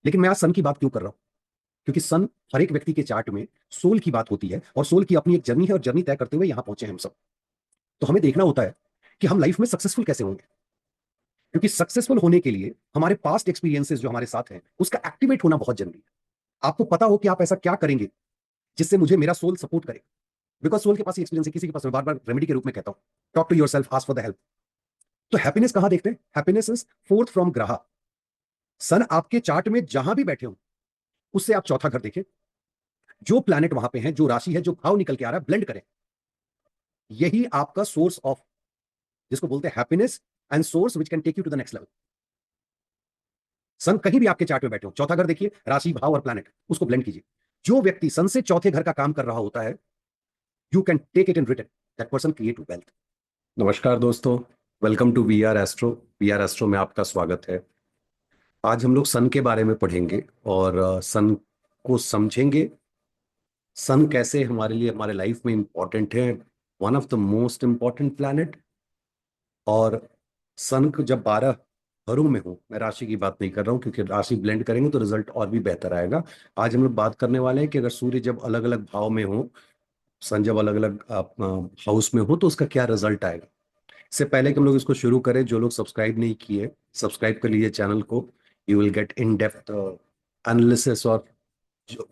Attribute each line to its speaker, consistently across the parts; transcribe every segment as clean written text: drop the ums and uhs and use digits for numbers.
Speaker 1: लेकिन मैं आज सन की बात क्यों कर रहा हूं? क्योंकि सन हर एक व्यक्ति के चार्ट में सोल की बात होती है, और सोल की अपनी एक जर्नी है, और जर्नी तय करते हुए यहां पहुंचे हैं हम सब। तो हमें देखना होता है कि हम लाइफ में सक्सेसफुल कैसे होंगे। क्योंकि सक्सेसफुल होने के लिए हमारे पास्ट एक्सपीरियंसेस जो हमारे साथ हैं उसका एक्टिवेट होना बहुत जरूरी है। आपको पता हो कि आप ऐसा क्या करेंगे जिससे मुझे मेरा सोल सपोर्ट करे। बिकॉज सोल के पास एक्सपीरियंस है, किसी के पास। मैं बार बार रेमेडी के रूप में कहता हूं, talk to yourself, ask for the help. तो हैप्पीनेस कहां देखते हैं? हैप्पीनेस इज फोर्थ फ्रॉम ग्रह। सन आपके चार्ट में जहां भी बैठे हो उससे आप चौथा घर देखें। जो प्लैनेट वहां पे है, जो राशि है, जो भाव निकल के आ रहा है, ब्लेंड करें। यही आपका सोर्स ऑफ, जिसको बोलते हैं happiness and source which can take you to the next level. Sun कहीं भी आपके चार्ट में बैठे हो, चौथा घर देखिए, राशि, भाव और प्लैनेट, उसको ब्लेंड कीजिए। जो व्यक्ति सन से चौथे घर का काम कर रहा होता है, you can take it in return, that person create wealth. नमस्कार दोस्तों, welcome to V R Astro. V R Astro में आपका स्वागत है। आज हम लोग सन के बारे में पढ़ेंगे और सन को समझेंगे। सन कैसे हमारे लिए, हमारे लाइफ में इंपॉर्टेंट है, one of the most important planet. और सन को जब 12 घरों में हो, मैं राशि की बात नहीं कर रहा हूँ क्योंकि राशि ब्लेंड करेंगे तो रिजल्ट और भी बेहतर आएगा। आज हम लोग बात करने वाले हैं कि अगर सूर्य जब अलग अलग भाव में हो, सन जब अलग अलग हाउस में हो, तो उसका क्या रिजल्ट आएगा। इससे पहले कि हम लोग इसको शुरू करें, जो लोग सब्सक्राइब नहीं किए, सब्सक्राइब कर लीजिए चैनल को। You will get in depth analysis और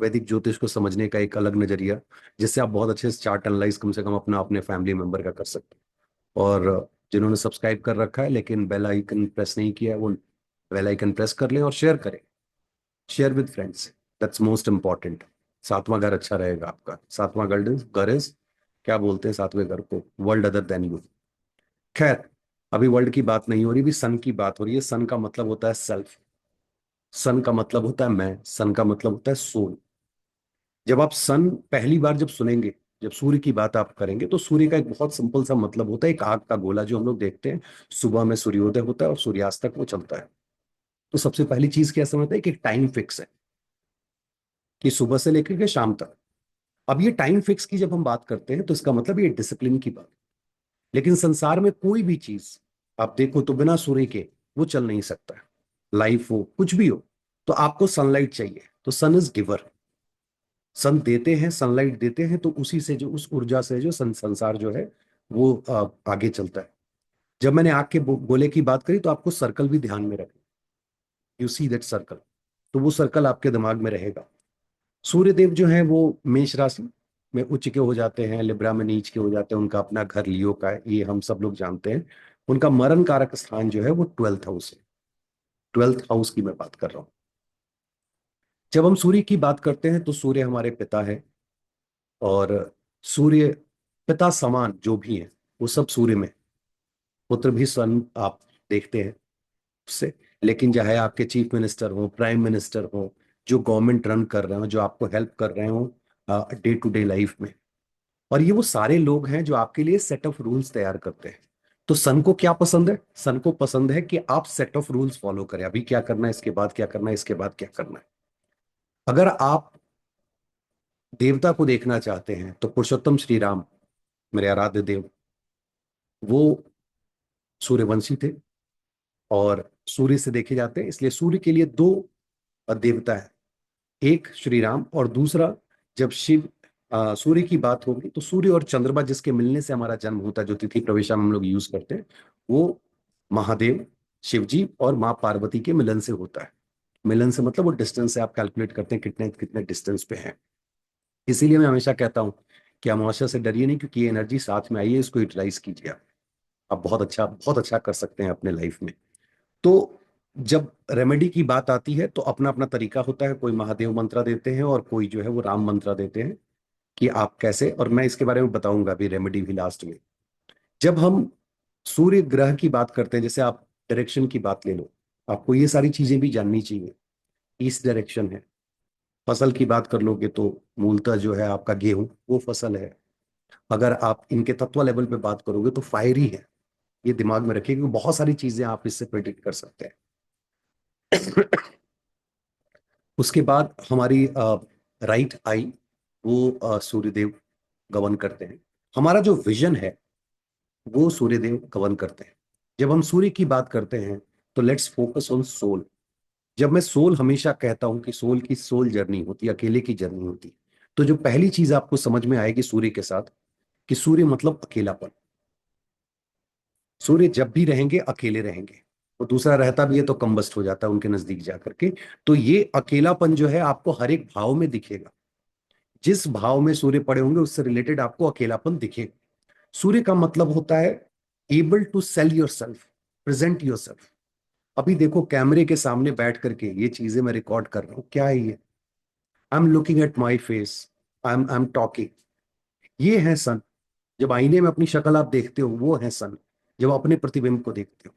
Speaker 1: वैदिक ज्योतिष को समझने का एक अलग नजरिया, जिससे आप बहुत अच्छे से चार्ट एनालाइज कम से कम अपना अपने फैमिली मेंबर का कर सकते हैं। और जिन्होंने सब्सक्राइब कर रखा है लेकिन बेल आइकन प्रेस नहीं किया है, वो बेल आइकन प्रेस कर लें और शेयर करें। Share with friends, that's most important. सातवां घर अच्छा रहेगा आपका। सातवां घर इज क्या बोलते हैं सातवें घर को? World other than you. खैर, अभी वर्ल्ड की बात नहीं हो रही, अभी सन की बात हो रही है। सन का मतलब होता है सेल्फ। सन का मतलब होता है मैं। सन का मतलब होता है सोल। जब आप सन पहली बार जब सुनेंगे, जब सूर्य की बात आप करेंगे, तो सूर्य का एक बहुत सिंपल सा मतलब होता है, एक आग का गोला जो हम लोग देखते हैं। सुबह में सूर्योदय होता है और सूर्यास्त तक वो चलता है। तो सबसे पहली चीज क्या समझते हैं कि टाइम फिक्स है, कि सुबह से लेकर के शाम तक। अब ये टाइम फिक्स की जब हम बात करते हैं तो इसका मतलब ये डिसिप्लिन की बात। लेकिन संसार में कोई भी चीज आप देखो तो बिना सूर्य के वो चल नहीं सकता है। लाइफ हो, कुछ भी हो, तो आपको सनलाइट चाहिए। तो सन इज गिवर। सन देते हैं, सनलाइट देते हैं, तो उसी से, जो उस ऊर्जा से जो संसार जो है वो आगे चलता है। जब मैंने आग के गोले की बात करी तो आपको सर्कल भी ध्यान में रखें। यू सी दैट सर्कल, तो वो सर्कल आपके दिमाग में रहेगा। सूर्य देव जो है वो मेष राशि में उच्च के हो जाते हैं, लिब्रा में नीच के हो जाते हैं। उनका अपना घर लियो का है, ये हम सब लोग जानते हैं। उनका मरण कारक स्थान जो है वो 12th हाउस है। 12th हाउस की मैं बात कर रहा हूँ। जब हम सूर्य की बात करते हैं तो सूर्य हमारे पिता है। और सूर्य पिता समान जो भी है वो सब सूर्य में। पुत्र भी सन आप देखते हैं उससे। लेकिन चाहे आपके चीफ मिनिस्टर हो, प्राइम मिनिस्टर हो, जो गवर्नमेंट रन कर रहे हो, जो आपको हेल्प कर रहे हो डे टू डे लाइफ में, और ये वो सारे लोग हैं जो आपके लिए सेट ऑफ रूल्स तैयार करते हैं। तो सन को क्या पसंद है? सन को पसंद है कि आप सेट ऑफ रूल्स फॉलो करें। अभी क्या करना है, इसके बाद क्या करना है, इसके बाद क्या करना है। अगर आप देवता को देखना चाहते हैं तो पुरुषोत्तम श्री राम, मेरे आराध्य देव, वो सूर्यवंशी थे और सूर्य से देखे जाते हैं। इसलिए सूर्य के लिए दो देवता है, एक श्री राम और दूसरा, जब शिव सूर्य की बात होगी तो सूर्य और चंद्रमा जिसके मिलने से हमारा जन्म होता है, जो तिथि प्रवेशम हम लोग यूज करते हैं, वो महादेव शिव जी और माँ पार्वती के मिलन से होता है। मिलन से मतलब वो डिस्टेंस से आप कैलकुलेट करते हैं कितने कितने डिस्टेंस पे हैं। इसीलिए मैं हमेशा कहता हूँ कि अमावस्या से डरिए नहीं, क्योंकि ये एनर्जी साथ में आई है, इसको यूटिलाइज कीजिए। आप बहुत अच्छा कर सकते हैं अपने लाइफ में। तो जब रेमेडी की बात आती है तो अपना अपना तरीका होता है। कोई महादेव मंत्र देते हैं और कोई जो है वो राम मंत्र देते हैं, कि आप कैसे। और मैं इसके बारे में बताऊंगा अभी रेमेडी भी लास्ट में। जब हम सूर्य ग्रह की बात करते हैं, जैसे आप डायरेक्शन की बात ले लो, आपको ये सारी चीजें भी जाननी चाहिए। ईस्ट डायरेक्शन है। फसल की बात कर लोगे तो मूलतः जो है आपका गेहूं, वो फसल है। अगर आप इनके तत्व लेवल पे बात करोगे तो फायरी है। ये दिमाग में रखिए, क्योंकि बहुत सारी चीजें आप इससे प्रेडिक्ट कर सकते हैं। उसके बाद हमारी राइट आई, वो सूर्यदेव गवर्न करते हैं। हमारा जो विजन है वो सूर्यदेव गवर्न करते हैं। जब हम सूर्य की बात करते हैं तो लेट्स फोकस ऑन सोल। जब मैं सोल हमेशा कहता हूं कि सोल की सोल जर्नी होती है, अकेले की जर्नी होती है, तो जो पहली चीज आपको समझ में आएगी सूर्य के साथ, कि सूर्य मतलब अकेलापन। सूर्य जब भी रहेंगे अकेले रहेंगे, और दूसरा रहता भी है तो कंबस्ट हो जाता है उनके नजदीक जाकर के। तो ये अकेलापन जो है आपको हर एक भाव में दिखेगा। जिस भाव में सूर्य पड़े होंगे उससे रिलेटेड आपको अकेलापन दिखेगा। सूर्य का मतलब होता है able to sell yourself, present yourself. अभी देखो कैमरे के सामने बैठ करके ये चीजें मैं रिकॉर्ड कर रहा हूं, क्या है ये? I am looking at my face, I am talking. ये है सन। जब आईने में अपनी शक्ल आप देखते हो वो है सन। जब अपने प्रतिबिंब को देखते हो,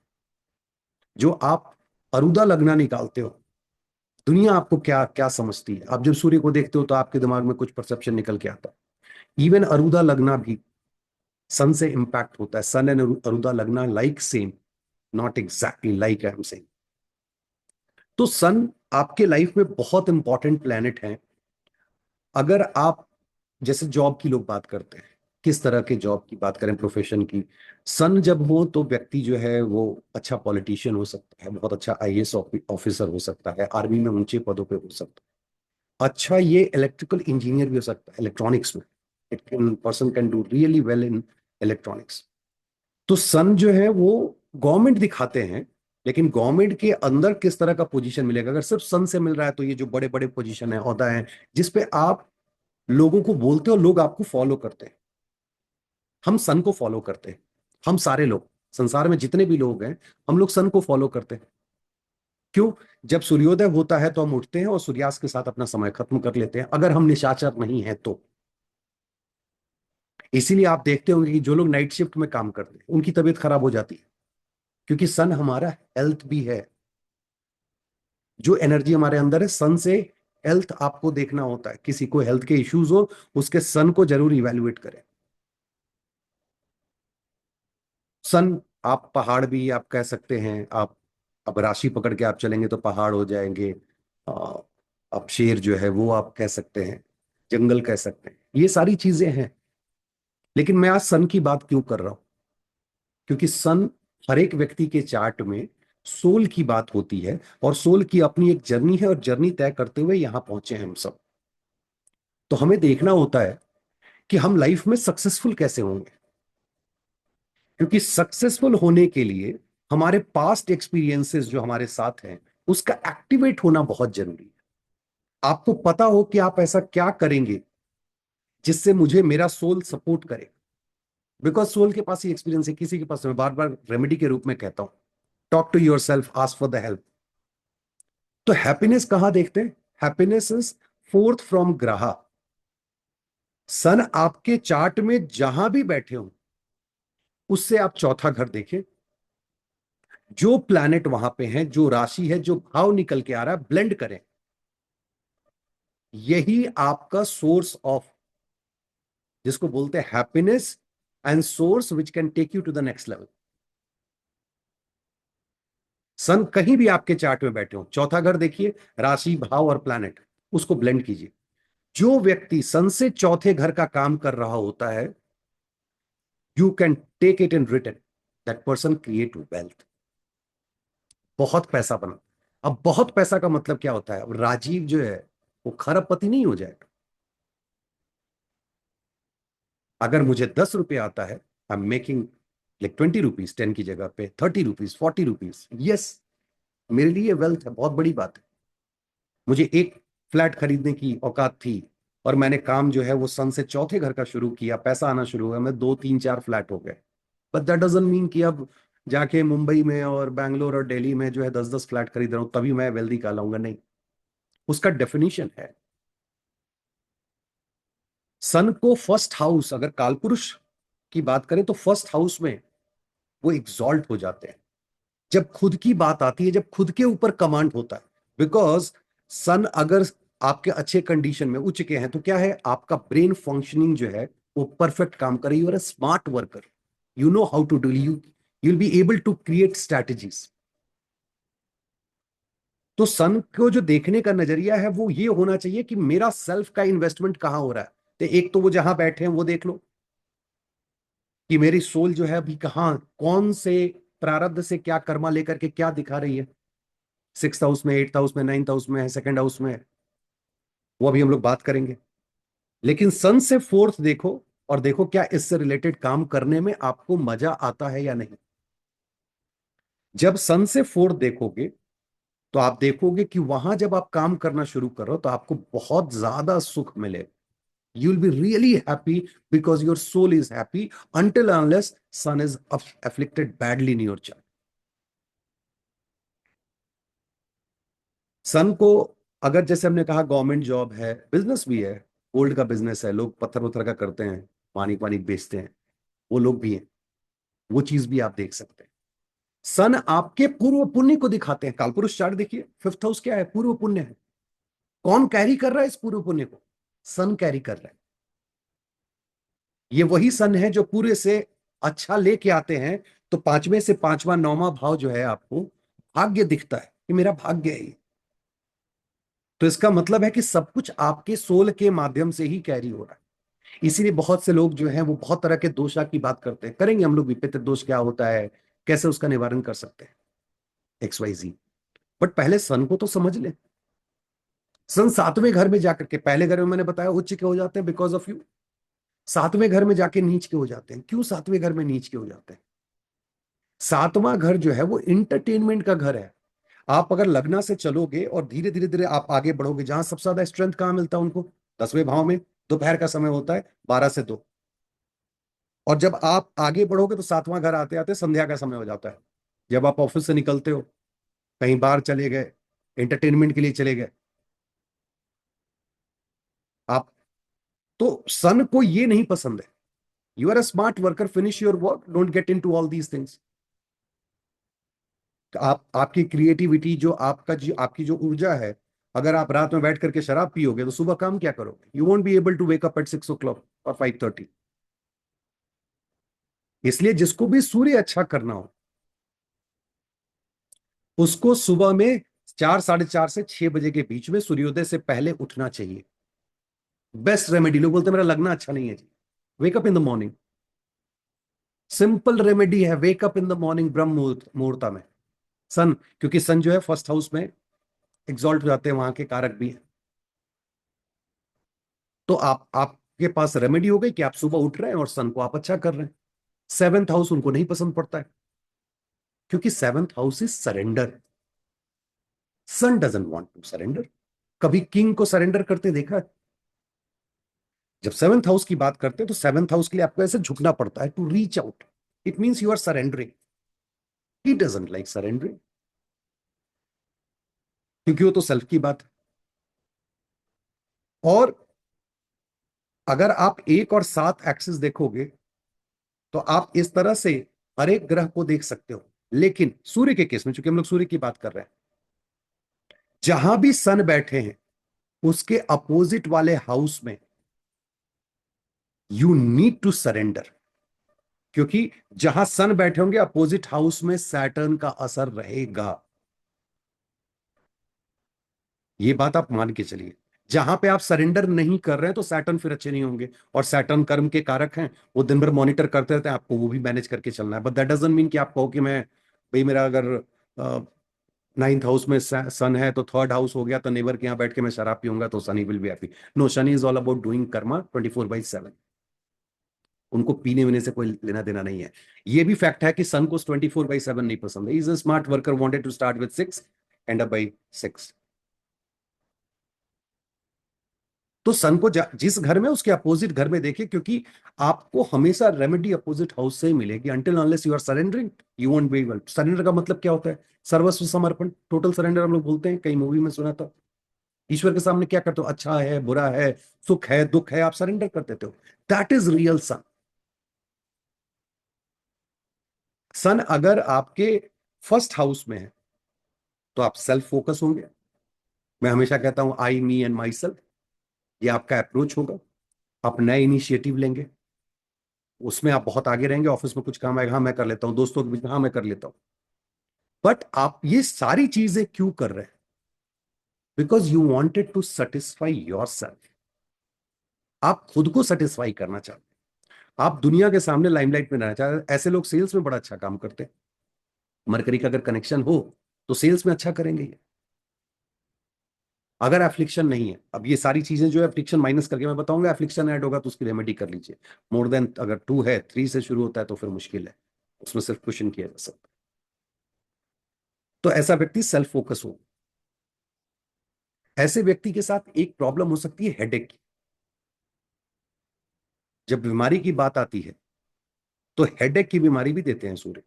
Speaker 1: जो आप अरुदा लगना निकालते हो, दुनिया आपको क्या क्या समझती है? आप जब सूर्य को देखते हो तो आपके दिमाग में कुछ परसेप्शन निकल के आता है। इवन अरुदा लगना भी सन से इंपैक्ट होता है। सन एंड अरुदा लगना like same, not exactly like I am saying. तो सन आपके लाइफ में बहुत इंपॉर्टेंट प्लेनेट है। अगर आप, जैसे जॉब की लोग बात करते हैं, किस तरह के जॉब की बात करें, प्रोफेशन की, सन जब हो तो व्यक्ति जो है वो अच्छा पॉलिटिशियन हो सकता है, बहुत अच्छा आईएएस ऑफिसर हो सकता है, आर्मी में ऊंचे पदों पे हो सकता है। अच्छा, ये इलेक्ट्रिकल इंजीनियर भी हो सकता है, इलेक्ट्रॉनिक्स में। It can person can do really well in electronics. तो सन जो है वो गवर्नमेंट दिखाते हैं, लेकिन गवर्नमेंट के अंदर किस तरह का पोजीशन मिलेगा? अगर सिर्फ सन से मिल रहा है तो ये जो बड़े बड़े पोजीशन है, होता है जिसपे आप लोगों को बोलते हो, लोग आपको फॉलो करते हैं। हम सन को फॉलो करते हैं। हम सारे लोग, संसार में जितने भी लोग हैं, हम लोग सन को फॉलो करते हैं। क्यों? जब सूर्योदय होता है तो हम उठते हैं और सूर्यास्त के साथ अपना समय खत्म कर लेते हैं, अगर हम निशाचर नहीं है तो। इसीलिए आप देखते होंगे कि जो लोग नाइट शिफ्ट में काम करते हैं उनकी तबीयत खराब हो जाती है, क्योंकि सन हमारा हेल्थ भी है। जो एनर्जी हमारे अंदर है सन से, हेल्थ आपको देखना होता है। किसी को हेल्थ के इश्यूज हो, उसके सन को जरूर इवेल्युएट करें। सन, आप पहाड़ भी आप कह सकते हैं। आप अब राशि पकड़ के आप चलेंगे तो पहाड़ हो जाएंगे। आ, अब शेर जो है वो आप कह सकते हैं, जंगल कह सकते हैं, ये सारी चीजें हैं। लेकिन मैं आज सन की बात क्यों कर रहा हूं? क्योंकि सन हर एक व्यक्ति के चार्ट में सोल की बात होती है, और सोल की अपनी एक जर्नी है, और जर्नी तय करते हुए यहां पहुंचे हैं हम सब। तो हमें देखना होता है कि हम लाइफ में सक्सेसफुल कैसे होंगे। क्योंकि सक्सेसफुल होने के लिए हमारे पास्ट एक्सपीरियंसेस जो हमारे साथ हैं, उसका एक्टिवेट होना बहुत जरूरी है। आपको पता हो कि आप ऐसा क्या करेंगे जिससे मुझे मेरा सोल सपोर्ट करे। बिकॉज सोल के पास ही एक्सपीरियंस है, किसी के पास। मैं बार बार रेमेडी के रूप में कहता हूं, talk to yourself, ask for the help. तो हैप्पीनेस कहां देखते हैं? हैप्पीनेस इज फोर्थ फ्रॉम ग्रह। सन आपके चार्ट में जहां भी बैठे हो, उससे आप चौथा घर देखें। जो प्लैनेट वहां पे है, जो राशि है, जो भाव निकल के आ रहा है, ब्लेंड करें। यही आपका सोर्स ऑफ, जिसको बोलते हैं happiness, and source which can take you to the next level. Sun कहीं भी आपके चार्ट में बैठे हो, चौथा घर देखिए, राशि, भाव और प्लैनेट, उसको ब्लेंड कीजिए। जो व्यक्ति सन से चौथे घर का काम कर रहा होता है, you can take it in return, that person create wealth. बहुत पैसा बना। अब बहुत पैसा का मतलब क्या होता है? अब राजीव जो है वो खरबपति नहीं हो जाएगा। अगर मुझे 10 रुपये आता है, I am making like 20 rupees, 10 की जगह पे 30 रुपीज, 40 रुपीज, यस, मेरे लिए वेल्थ है, बहुत बड़ी बात है। मुझे एक फ्लैट खरीदने की औकात थी, और मैंने काम जो है वो सन से चौथे घर का शुरू किया, पैसा आना शुरू हुआ, मैं 2 3 4 फ्लैट हो गए। बट दैट डजंट मीन कि अब जाके मुंबई में और बैंगलोर और दिल्ली में जो है 10 10 फ्लैट खरीद रहा हूं तभी मैं वेल्दी कहलाऊंगा, नहीं। उसका डेफिनेशन है। सन को फर्स्ट हाउस, अगर कालपुरुष की बात करें तो फर्स्ट हाउस में वो एग्जॉल्ट हो जाते हैं। जब खुद की बात आती है, जब खुद के ऊपर कमांड होता है। बिकॉज सन अगर आपके अच्छे कंडीशन में, उच्च के हैं, तो क्या है, आपका ब्रेन फंक्शनिंग जो है वो परफेक्ट काम करे। You are a smart worker, you know how to do, you will be able to create strategies. तो सन को जो देखने का नजरिया है वो ये होना चाहिए कि मेरा सेल्फ का इन्वेस्टमेंट कहां हो रहा है। तो एक तो वो जहां बैठे हैं वो देख लो कि मेरी सोल जो है अभी कहां, कौन से प्रारब्ध से क्या कर्मा लेकर के क्या दिखा रही है। सिक्स हाउस में, एट्थ हाउस में, नाइन्थ हाउस में है, सेकंड हाउस में है, वो अभी हम लोग बात करेंगे। लेकिन सन से फोर्थ देखो, और देखो क्या इससे रिलेटेड काम करने में आपको मजा आता है या नहीं। जब सन से फोर्थ देखोगे तो आप देखोगे कि वहां जब आप काम करना शुरू करो तो आपको बहुत ज्यादा सुख मिले। You will be really happy because your soul is happy until unless sun is afflicted badly in your chart। Sun को, अगर जैसे हमने कहा गवर्नमेंट जॉब है, बिजनेस भी है, गोल्ड का बिजनेस है, लोग पत्थर वत्थर का करते हैं, पानी पानी बेचते हैं, वो लोग भी हैं, वो चीज भी आप देख सकते हैं। सन आपके पूर्व पुण्य को दिखाते हैं। कालपुरुष चार्ट देखिए, फिफ्थ हाउस क्या है? पूर्व पुण्य है। कौन कैरी कर रहा है इस पूर्व पुण्य को? सन कैरी कर रहा है। ये वही सन है जो पूरे से अच्छा लेके आते हैं। तो पांचवें से पांचवा नौवां भाव जो है आपको भाग्य दिखता है कि मेरा भाग्य है ये। तो इसका मतलब है कि सब कुछ आपके सोल के माध्यम से ही कैरी हो रहा है। इसीलिए बहुत से लोग जो हैं वो बहुत तरह के दोषा की बात करते हैं। करेंगे हम लोग भी, पितृ दोष क्या होता है, कैसे उसका निवारण कर सकते हैं, XYZ। बट पहले सन को तो समझ ले। सन सातवें घर में जाकर के, पहले घर में मैंने बताया उच्च के हो जाते हैं बिकॉज ऑफ यू, सातवें घर में जाके नीच के हो जाते हैं। क्यों सातवें घर में नीच के हो जाते हैं? सातवां घर जो है वो इंटरटेनमेंट का घर है। आप अगर लग्न से चलोगे और धीरे धीरे धीरे आप आगे बढ़ोगे, जहां सबसे ज्यादा स्ट्रेंथ कहां मिलता है उनको? 10वें भाव में। दोपहर का समय होता है 12 से 2। और जब आप आगे बढ़ोगे तो सातवां घर आते आते संध्या का समय हो जाता है। जब आप ऑफिस से निकलते हो, कहीं बाहर चले गए, एंटरटेनमेंट के लिए चले गए आप, तो सन को ये नहीं पसंद है। You are a smart worker, finish your work, don't get into all these things. आप, आपकी क्रिएटिविटी जो आपका जो आपकी जो ऊर्जा है, अगर आप रात में बैठ करके शराब पियोगे तो सुबह काम क्या करोगे? You won't be able to wake up at 6 o'clock और 5:30। इसलिए जिसको भी सूर्य अच्छा करना हो उसको सुबह में 4, 4:30 से 6 बजे के बीच में, सूर्योदय से पहले उठना चाहिए। Best remedy. लोग बोलते हैं मेरा लगना अच्छा नहीं है जी, wake up in the morning. Simple remedy है, वेकअप इन द मॉर्निंग, ब्रह्म मुहूर्त मुहूर्ता में। सन, क्योंकि सन जो है फर्स्ट हाउस में एग्जॉल्ट हो जाते हैं, वहां के कारक भी है। तो आपके पास रेमेडी हो गई कि आप सुबह उठ रहे हैं और सन को आप अच्छा कर रहे हैं। सेवेंथ हाउस उनको नहीं पसंद पड़ता है, क्योंकि seventh house is surrender. Sun doesn't want to surrender. कभी किंग को सरेंडर करते देखा है? जब सेवेंथ हाउस की बात करते हैं तो सेवेंथ हाउस के लिए आपको ऐसे झुकना पड़ता है, to reach out. It means you are surrendering. He doesn't like surrendering, क्योंकि वो तो सेल्फ की बात है। और अगर आप 1 और 7 एक्सिस देखोगे तो आप इस तरह से हर एक ग्रह को देख सकते हो। लेकिन सूर्य के केस में, चूंकि हम लोग सूर्य की बात कर रहे हैं, जहां भी सन बैठे हैं उसके अपोजिट वाले हाउस में यू नीड टू सरेंडर। क्योंकि जहां सन बैठे होंगे अपोजिट हाउस में सैटर्न का असर रहेगा। ये बात आप मान के चलिए। जहां पे आप सरेंडर नहीं कर रहे हैं तो सैटर्न फिर अच्छे नहीं होंगे। और सैटर्न कर्म के कारक हैं, वो दिन भर मॉनिटर करते रहते हैं, आपको वो भी मैनेज करके चलना है। बट दैट डजंट मीन कि आप कहो कि मैं, भाई मेरा अगर नाइन्थ हाउस में सन है तो थर्ड हाउस हो गया तो नेबर के यहाँ बैठ के मैं शराब पीऊंगा तो Shani will be happy. No, Shani is all about doing karma 24/7। उनको पीने वीने से कोई लेना देना नहीं है। ये भी फैक्ट है कि सन को 24/7 नहीं पसंद है। Is a smart worker, wanted to start with 6, end up by 6। तो सन को जिस घर में, उसके अपोजिट घर में देखिए, क्योंकि आपको हमेशा रेमेडी अपोजिट हाउस से ही मिलेगी। Until unless you are surrendering, you won't be able. Surrender का मतलब क्या होता है? सर्वस्व समर्पण, टोटल सरेंडर हम लोग बोलते हैं, कई मूवी में सुना था। ईश्वर के सामने क्या करते हो? अच्छा है, बुरा है, सुख है, दुख है, आप सरेंडर कर देते हो। दैट इज रियल सन। सन अगर आपके फर्स्ट हाउस में है तो आप सेल्फ फोकस होंगे। मैं हमेशा कहता हूं आई, मी एंड माई सेल्फ, ये आपका अप्रोच होगा। आप नए इनिशिएटिव लेंगे, उसमें आप बहुत आगे रहेंगे। ऑफिस में कुछ काम आएगा, हाँ मैं कर लेता हूँ, दोस्तों के बीच में हाँ मैं कर लेता हूँ। बट आप ये सारी चीजें क्यों कर रहे हैं? Because you wanted to satisfy yourself. आप खुद को सेटिस्फाई करना चाहते हैं। आप दुनिया के सामने लाइमलाइट में रहना चाहते हैं। ऐसे लोग सेल्स में बड़ा अच्छा काम करते हैं। मरकरी का अगर कनेक्शन हो तो सेल्स में अच्छा करेंगे ये। अगर एफ्लिक्शन नहीं है, अब ये सारी चीजें जो है एफ्लिक्शन माइनस करके मैं बताऊंगा, एफ्लिक्शन ऐड होगा तो उसकी रेमेडी कर लीजिए। मोर देन अगर 2 है, 3 से शुरू होता है तो फिर मुश्किल है, उसमें सिर्फ क्वेश्चन किया जा सकता है। तो ऐसा व्यक्ति सेल्फ फोकस हो। ऐसे व्यक्ति के साथ एक प्रॉब्लम हो सकती है हेडेक की। जब बीमारी की बात आती है तो हेडेक की बीमारी भी देते हैं सूर्य।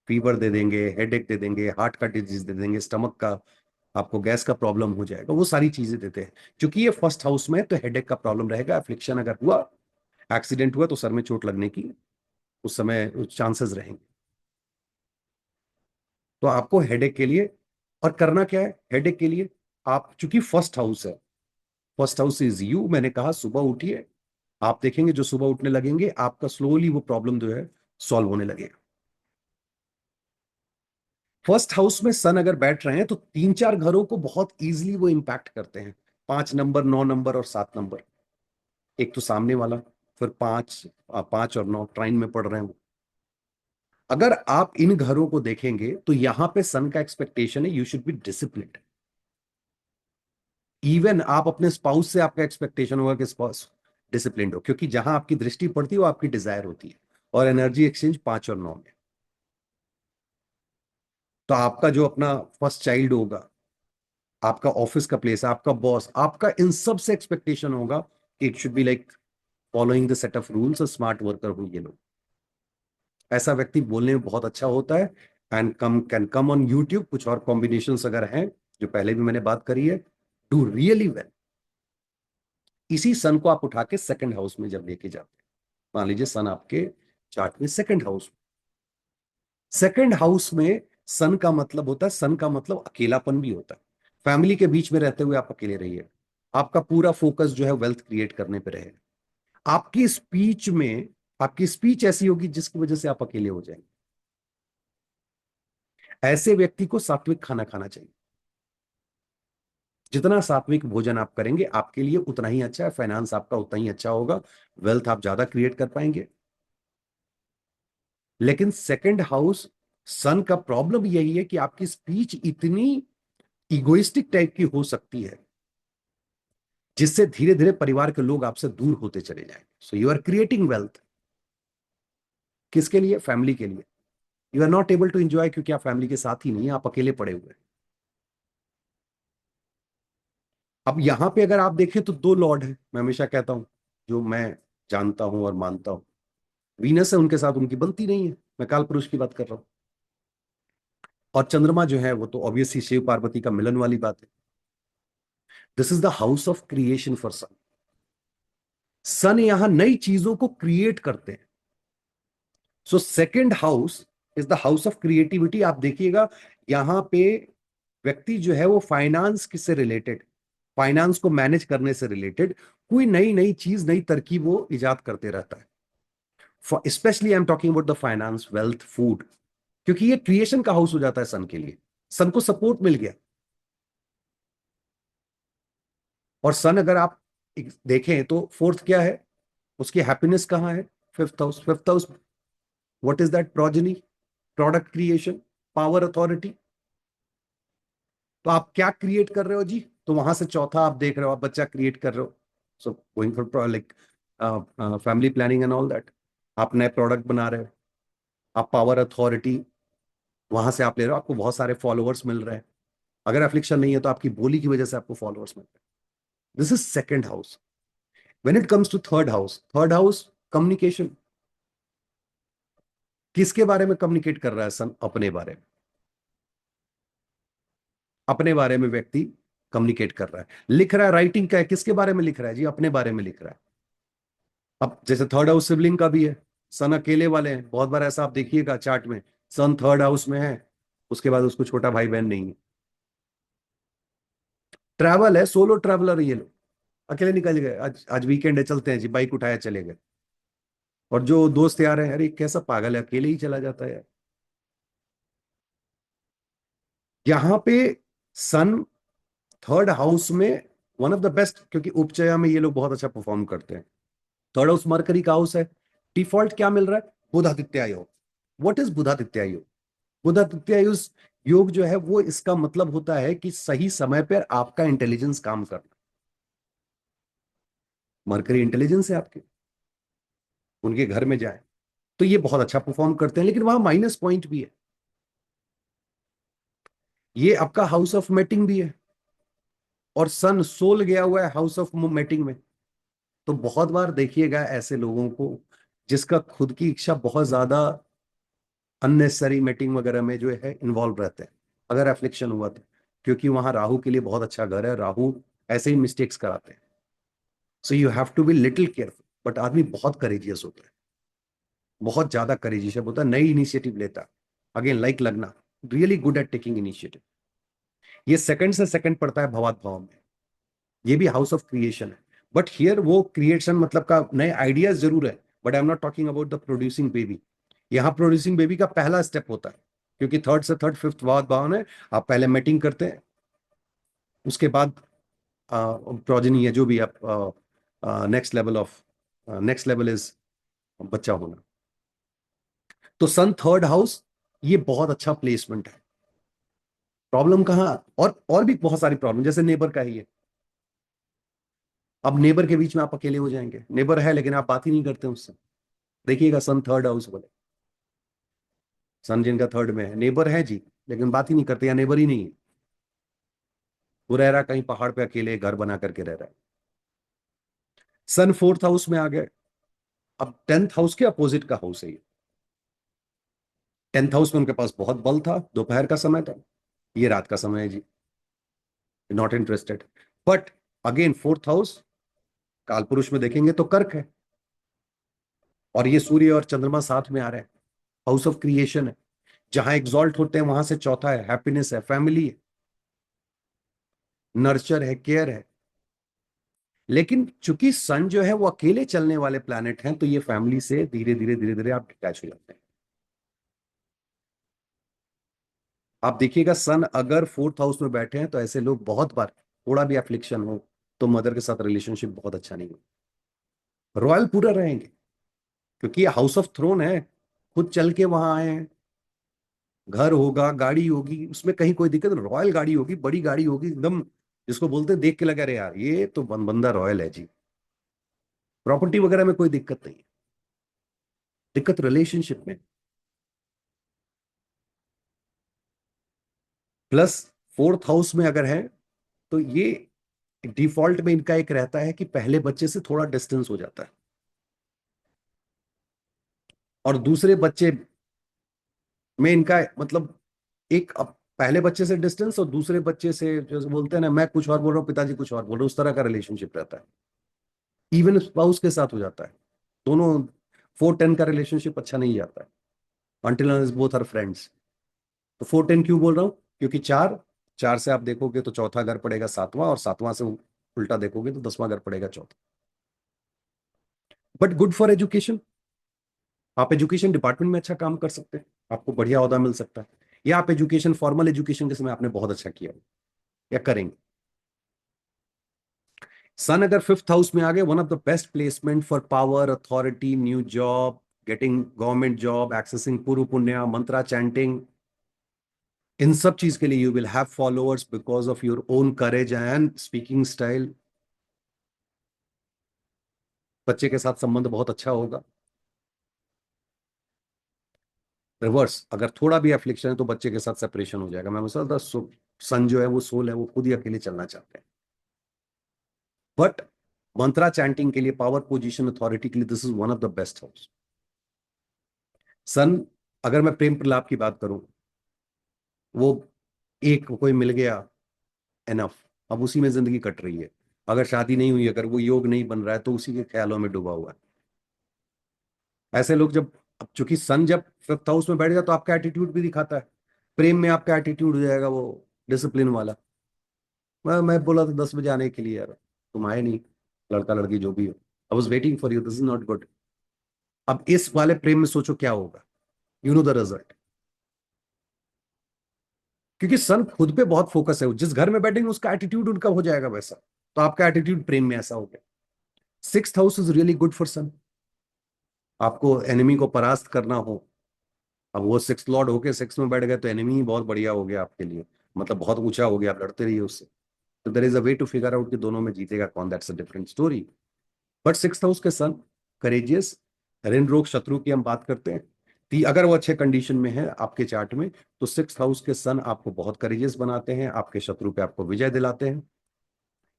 Speaker 1: फीवर दे देंगे, हेडेक दे देंगे, हार्ट का डिजीज दे देंगे, स्टमक का, आपको गैस का प्रॉब्लम हो जाएगा, वो सारी चीजें देते हैं। क्योंकि ये फर्स्ट हाउस में है तो हेडेक का प्रॉब्लम रहेगा। एफ्लिक्शन अगर हुआ, एक्सीडेंट हुआ तो सर में चोट लगने की उस समय चांसेस रहेंगे। तो आपको हेडेक के लिए और करना क्या है हेडेक के लिए, आप चूंकि फर्स्ट हाउस है, फर्स्ट हाउस इज यू, मैंने कहा सुबह उठिए। आप देखेंगे जो सुबह उठने लगेंगे आपका स्लोली वो प्रॉब्लम जो है सॉल्व होने लगेगा। फर्स्ट हाउस में सन अगर बैठ रहे हैं तो 3 4 घरों को बहुत इजीली वो इंपैक्ट करते हैं। 5 नंबर, 9 नंबर और 7 नंबर। एक तो सामने वाला, फिर 5 और 9 ट्राइन में पड़ रहे हैं वो। अगर आप इन घरों को देखेंगे तो यहां पे सन का एक्सपेक्टेशन है you should B disciplined. Even आप अपने स्पाउस से आपका एक्सपेक्टेशन होगा कि स्पाउस डिसिप्लिन्ड हो, क्योंकि जहां आपकी दृष्टि पड़ती है वो आपकी डिजायर होती है। और एनर्जी एक्सचेंज 5 और 9 में। तो आपका जो अपना फर्स्ट चाइल्ड होगा, आपका ऑफिस का प्लेस, आपका बॉस, आपका इन सब से एक्सपेक्टेशन होगा कि it should be like following the set of rules. Smart worker हो ये लोग। ऐसा व्यक्ति बोलने में बहुत अच्छा होता है। And come can come on YouTube, कुछ और कॉम्बिनेशंस अगर हैं जो पहले भी मैंने बात करी है, डू रियली वेल। इसी सन को आप उठा के सेकंड हाउस में जब लेके जाते हैं, मान लीजिए सन आपके चार्ट में सेकंड हाउस, सेकंड हाउस में सन का मतलब होता है, सन का मतलब अकेलापन भी होता है। फैमिली के बीच में रहते हुए आप अकेले रहिए, आपका पूरा फोकस जो है वेल्थ क्रिएट करने पे रहे। आपकी स्पीच में, आपकी स्पीच ऐसी होगी जिसकी वजह से आप अकेले हो जाएंगे। ऐसे व्यक्ति को सात्विक खाना खाना चाहिए। जितना सात्विक भोजन आप करेंगे आपके लिए उतना ही अच्छा है, फाइनेंस आपका उतना ही अच्छा होगा, वेल्थ आप ज्यादा क्रिएट कर पाएंगे। लेकिन सेकंड हाउस सन का प्रॉब्लम यही है कि आपकी स्पीच इतनी इगोइस्टिक टाइप की हो सकती है जिससे धीरे धीरे परिवार के लोग आपसे दूर होते चले जाएंगे। So you are creating wealth किसके लिए? फैमिली के लिए। You are not able to enjoy क्योंकि आप फैमिली के साथ ही नहीं है, आप अकेले पड़े हुए हैं। अब यहां पे अगर आप देखें तो 2 लॉर्ड हैं, मैं हमेशा कहता हूं, जो मैं जानता हूं और मानता हूं। वीनस है, उनके साथ उनकी बनती नहीं है, मैं काल पुरुष की बात कर रहा हूं। और चंद्रमा जो है वो तो ऑब्वियसली शिव पार्वती का मिलन वाली बात है। This is the house of creation for sun. Sun यहां नई चीजों को क्रिएट करते हैं। So second house is the house of creativity. आप देखिएगा यहां पे व्यक्ति जो है वो फाइनेंस से रिलेटेड, फाइनेंस को मैनेज करने से रिलेटेड कोई नई नई चीज, नई तरकीब वो इजाद करते रहता है। Specially I am talking about the finance, wealth, food, क्योंकि ये क्रिएशन का हाउस हो जाता है सन के लिए। सन को सपोर्ट मिल गया। और सन अगर आप देखें तो फोर्थ क्या है, उसकी हैप्पीनेस कहाँ है? Fifth house. Fifth house what is that? Progeny, product creation, power, authority. तो आप क्या क्रिएट कर रहे हो जी? तो वहां से चौथा आप देख रहे हो, आप बच्चा क्रिएट कर रहे हो। So going for like family planning and all that. आप नए प्रोडक्ट बना रहे हो, आप पावर, अथॉरिटी वहां से आप ले रहे हो, आपको बहुत सारे फॉलोअर्स मिल रहे हैं। अगर एफ्लिक्शन नहीं है तो आपकी बोली की वजह से आपको फॉलोअर्स मिल रहे हैं। This is second house. When it comes to third house, third house communication. किसके बारे में कम्युनिकेट कर रहा है सन? अपने बारे में। अपने बारे में व्यक्ति कम्युनिकेट कर रहा है, लिख रहा है, राइटिंग का है, किसके बारे में लिख रहा है जी? अपने बारे में लिख रहा है। अब जैसे थर्ड हाउस सिबलिंग का भी है, सन अकेले वाले हैं, बहुत बार ऐसा आप देखिएगा चार्ट में, सन थर्ड हाउस में है, उसके बाद उसको छोटा भाई बहन नहीं है। ट्रैवल है, सोलो ट्रैवलर ये लोग, अकेले निकल गए, आज आज वीकेंड है चलते हैं जी, बाइक उठाया चले गए। और जो दोस्त यार है, अरे कैसा पागल है, अकेले ही चला जाता है यार। यहाँ पे सन थर्ड हाउस में वन ऑफ द बेस्ट, क्योंकि उपचया में ये लोग बहुत अच्छा परफॉर्म करते हैं। थर्ड हाउस मरकरी का हाउस है। डिफॉल्ट क्या मिल रहा है? बुधादित्य योग। व्हाट इज बुधादित्य योग? बुधादित्य योग योग जो है वो इसका मतलब होता है कि सही समय पर आपका इंटेलिजेंस काम करना। मरकरी इंटेलिजेंस है आपके, उनके घर में जाए तो ये बहुत अच्छा परफॉर्म करते हैं, लेकिन वहां माइनस पॉइंट भी है। ये आपका हाउस ऑफ मेटिंग भी है, और सन सोल गया हुआ है हाउस ऑफ मेटिंग में। तो बहुत बार देखिएगा ऐसे लोगों को जिसका खुद की इच्छा बहुत ज्यादा अननेसेसरी मीटिंग वगैरह में जो है इन्वॉल्व रहते हैं, अगर एफ्लिक्शन हुआ तो। क्योंकि वहां राहु के लिए बहुत अच्छा घर है, राहु ऐसे ही मिस्टेक्स कराते हैं। So you have to be little careful. But आदमी बहुत करेजियस होता है, बहुत ज्यादा करेजियस होता है, नई इनिशिएटिव लेता है। अगेन लाइक लगना, really good at taking initiative. ये सेकंड से सेकंड पड़ता है भवात भाव में, ये भी हाउस ऑफ क्रिएशन है। बट हियर वो क्रिएशन मतलब का नए आइडियाज जरूर है, but I am not talking about the producing baby. यहाँ प्रोड्यूसिंग बेबी का पहला स्टेप होता है, क्योंकि थर्ड से थर्ड फिफ्थ भाव भाव है। आप पहले मेटिंग करते हैं, उसके बाद प्रोजेनी है, जो भी आप next level of next level is बच्चा होना। तो सन थर्ड हाउस, ये बहुत अच्छा प्लेसमेंट है। प्रॉब्लम कहाँ, और भी बहुत सारी प्रॉब्लम, जैसे नेबर का ही है। अब नेबर के बीच में आप अकेले हो जाएंगे, नेबर है लेकिन आप बात ही नहीं करते उससे। देखिएगा सन थर्ड हाउस बोले, सन जिनका थर्ड में है, नेबर है जी लेकिन बात ही नहीं करते, या नेबर ही नहीं है, वो रह रहा कहीं पहाड़ पे अकेले घर बना करके रह रहा है। सन फोर्थ हाउस में आ गए। अब टेंथ हाउस के अपोजिट का हाउस है ये। टेंथ हाउस में उनके पास बहुत बल था, दोपहर का समय था, ये रात का समय है जी, not interested. But again fourth house काल पुरुष में देखेंगे तो कर्क है, और ये सूर्य और चंद्रमा साथ में आ रहे हैं, हाउस ऑफ क्रिएशन है। जहां एग्जॉल्ट होते हैं वहां से चौथा है हैप्पीनेस है, फैमिली है, नर्चर है, केयर है। लेकिन चूंकि सन जो है वो अकेले चलने वाले प्लैनेट हैं, तो ये फैमिली से धीरे धीरे धीरे धीरे आप डिटैच हो जाते हैं। आप देखिएगा सन अगर फोर्थ हाउस में बैठे हैं तो ऐसे लोग बहुत बार, थोड़ा भी एफ्लिक्शन हो तो मदर के साथ रिलेशनशिप बहुत अच्छा नहीं हो, रॉयल पूरा रहेंगे, क्योंकि ये हाउस ऑफ थ्रोन है, खुद चल के वहां आए हैं। घर होगा, गाड़ी होगी, उसमें कहीं कोई दिक्कत नहीं, रॉयल गाड़ी होगी, बड़ी गाड़ी होगी एकदम, जिसको बोलते हैं देख के लगा रहे यार ये तो बंदा रॉयल है जी। प्रॉपर्टी वगैरह में कोई दिक्कत नहीं है, दिक्कत रिलेशनशिप में। प्लस फोर्थ हाउस में अगर है तो ये डिफॉल्ट में इनका एक रहता है कि पहले बच्चे से थोड़ा डिस्टेंस हो जाता है, और दूसरे बच्चे में इनका मतलब एक पहले बच्चे से डिस्टेंस, और दूसरे बच्चे से जैसे बोलते हैं ना, मैं कुछ और बोल रहा हूँ पिताजी कुछ और बोल रहे हैं, उस तरह का रिलेशनशिप रहता है। इवन स्पाउस के साथ हो जाता है, दोनों 4-10 का रिलेशनशिप अच्छा नहीं जाता है, अनटिल बोथ आर फ्रेंड्स। तो 4-10 क्यों बोल रहा हूँ, क्योंकि चार, चार से आप देखोगे तो चौथा घर पड़ेगा सातवां, और सातवां से उल्टा देखोगे तो 10वां घर पड़ेगा चौथा। बट गुड फॉर एजुकेशन, आप एजुकेशन डिपार्टमेंट में अच्छा काम कर सकते हैं, आपको बढ़िया ओहदा मिल सकता है, या आप एजुकेशन फॉर्मल एजुकेशन के समय आपने बहुत अच्छा किया या करेंगे। सन अगर फिफ्थ हाउस में आ गए, one of the best placement for power, authority, new job, getting government job, accessing पूर्व पुण्य, मंत्रा चैंटिंग, इन सब चीज के लिए you will have followers because of your own courage and speaking style. बच्चे के साथ संबंध बहुत अच्छा होगा। रिवर्स अगर थोड़ा भी एफ्लिक्शन है तो बच्चे के साथ सेपरेशन हो जाएगा। मैं मसला सन जो है वो सोल है, वो खुद ही अकेले चलना चाहते हैं। बट मंत्रा चैंटिंग के लिए, पावर पोजीशन अथॉरिटी के लिए, this is one of the best house. Sun, अगर मैं प्रेम प्रलाप की बात करूं, वो एक कोई मिल गया, एनफ, अब उसी में जिंदगी कट रही है। अगर शादी नहीं हुई, अगर वो योग नहीं बन रहा है, तो उसी के ख्यालों में डूबा हुआ है। ऐसे लोग जब, अब चूंकि सन जब फिफ्थ हाउस में बैठ जाए तो आपका एटीट्यूड भी दिखाता है। प्रेम में आपका एटीट्यूड हो जाएगा वो डिसिप्लिन वाला। मैं बोला था 10 बजे आने के लिए यार, तुम आए नहीं, लड़का लड़की जो भी हो, I was waiting for you, this is not good. अब इस वाले प्रेम में सोचो क्या होगा, यू नो द रिजल्ट। क्योंकि सन खुद पे बहुत फोकस है, जिस घर में बैठेंगे उसका एटीट्यूड उनका हो जाएगा वैसा, तो आपका एटीट्यूड प्रेम में ऐसा हो गया। Sixth house is really good for sun. आपको एनिमी को परास्त करना हो, अब वो सिक्स लॉर्ड होके सिक्स में बैठ गए तो एनिमी ही बहुत बढ़िया हो गया आपके लिए, मतलब बहुत ऊंचा हो गया, आप लड़ते रहिए उससे। तो there is a way to figure out कि दोनों में जीतेगा कौन, that's a different story. But six house के सन करेजियस, ऋण रोग शत्रु की हम बात करते हैं, अगर वो अच्छे कंडीशन में है आपके चार्ट में, तो सिक्स हाउस के सन आपको बहुत करेजियस बनाते हैं, आपके शत्रु पे आपको विजय दिलाते हैं।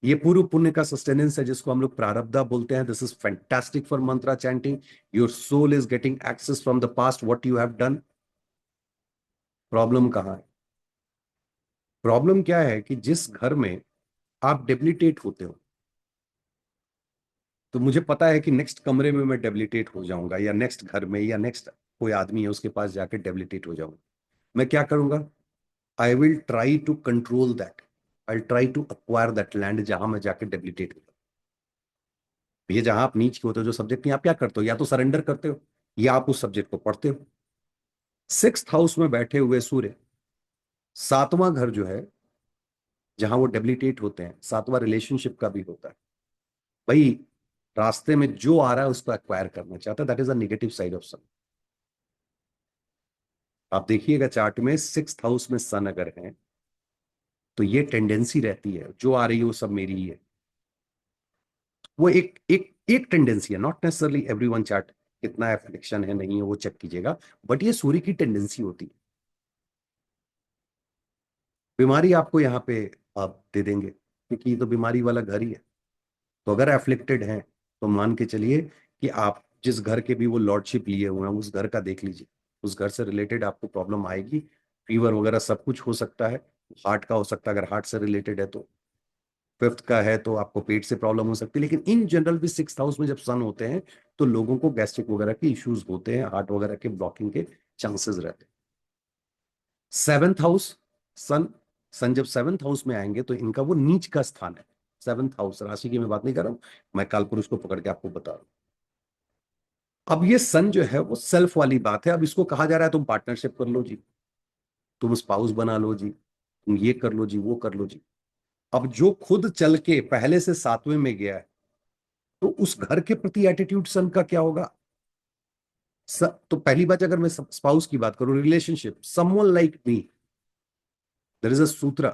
Speaker 1: ये पूर्व पुण्य का सस्टेनेंस है जिसको हम लोग प्रारब्धा बोलते हैं। This is fantastic for mantra chanting. Your soul is getting access from the past what you have done. Problem कहाँ है? प्रॉब्लम क्या है कि जिस घर में आप डेबिलिटेट होते हो, तो मुझे पता है कि नेक्स्ट कमरे में मैं डेबिलिटेट हो जाऊंगा, या नेक्स्ट घर में, या नेक्स्ट कोई आदमी है उसके पास जाके डेबिलिटेट हो जाऊंगा। मैं क्या करूंगा? I will try to control that, I try to acquire that land जहां मैं जाके डेबिलिटेट हो। ये जहां आप नीच के होते हो, जो सब्जेक्ट नहीं, आप क्या करते हो? या तो सरेंडर करते हो, या आप उस सब्जेक्ट को पढ़ते हो। सिक्स्थ हाउस में बैठे हुए सूर्य, सातवां घर जो है जहां वो डेबिलिटेट होते हैं, सातवां रिलेशनशिप का भी होता है। भाई रास्ते में जो आ रहा है उसको एक्वायर करना चाहता है, that is a negative side of sun. आप देखिएगा चार्ट में सिक्स्थ हाउस में सन अगर है तो ये टेंडेंसी रहती है, जो आ रही है वो सब मेरी ही है। वो एक एक एक टेंडेंसी है, नॉट नेसेसरली एवरीवन चार्ट कितना एफिलिक्शन है नहीं है वो चेक कीजिएगा, बट ये सूर्य की टेंडेंसी होती है। बीमारी आपको यहाँ पे आप दे देंगे क्योंकि ये तो बीमारी वाला घर ही है। तो अगर एफ्लिक्टेड हैं तो मान के चलिए कि आप जिस घर के भी वो लॉर्डशिप लिए हुए हैं उस घर का देख लीजिए, उस घर से रिलेटेड आपको प्रॉब्लम आएगी। फीवर वगैरह सब कुछ हो सकता है, हार्ट का हो सकता है अगर हार्ट से रिलेटेड है तो, फिफ्थ का है तो आपको पेट से प्रॉब्लम हो सकती है। लेकिन इन जनरल भी सिक्स हाउस में जब सन होते हैं तो लोगों को गैस्ट्रिक वगैरह के इश्यूज होते हैं, हार्ट वगैरह के ब्लॉकिंग के चांसेस रहते हैं। सेवेंथ हाउस, सन, सन जब सेवेंथ हाउस में आएंगे तो इनका वो नीच का स्थान है। सेवेंथ हाउस राशि की मैं बात नहीं कर रहा हूं, मैं कालपुरुष को पकड़ के आपको बता रहा हूं। अब ये सन जो है वो सेल्फ वाली बात है। अब इसको कहा जा रहा है तुम पार्टनरशिप कर लो जी, तुम स्पाउस बना लो जी, तुम ये कर लो जी, वो कर लो जी। अब जो खुद चल के पहले से सातवें में गया है तो उस घर के प्रति एटीट्यूड सन का क्या होगा? तो पहली बात, अगर मैं स्पाउस की बात करूं, relationship, someone like me, there is a sutra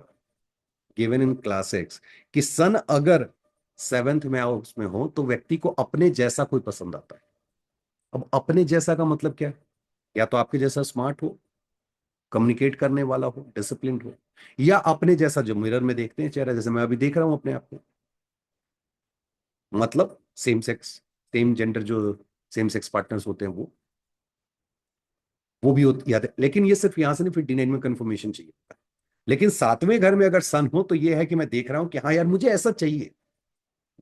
Speaker 1: given in classics कि सन अगर सेवेंथ में हाउस में हो तो व्यक्ति को अपने जैसा कोई पसंद आता है। अब अपने जैसा का मतलब क्या है? या तो आपके जैसा स्मार्ट हो, कम्युनिकेट करने वाला हो, डिसिप्लिन हो, या अपने जैसा जो मिरर में देखते हैं चेहरा, जैसे मैं अभी देख रहा हूं अपने आप को, मतलब सेम सेक्स, सेम जेंडर जो सेम सेक्स पार्टनर्स होते हैं वो भी याद है। लेकिन ये सिर्फ यहां से नहीं, फिर डी में कंफर्मेशन चाहिए। लेकिन सातवें घर में अगर सन हो तो ये है कि मैं देख रहा हूं कि हाँ यार मुझे ऐसा चाहिए,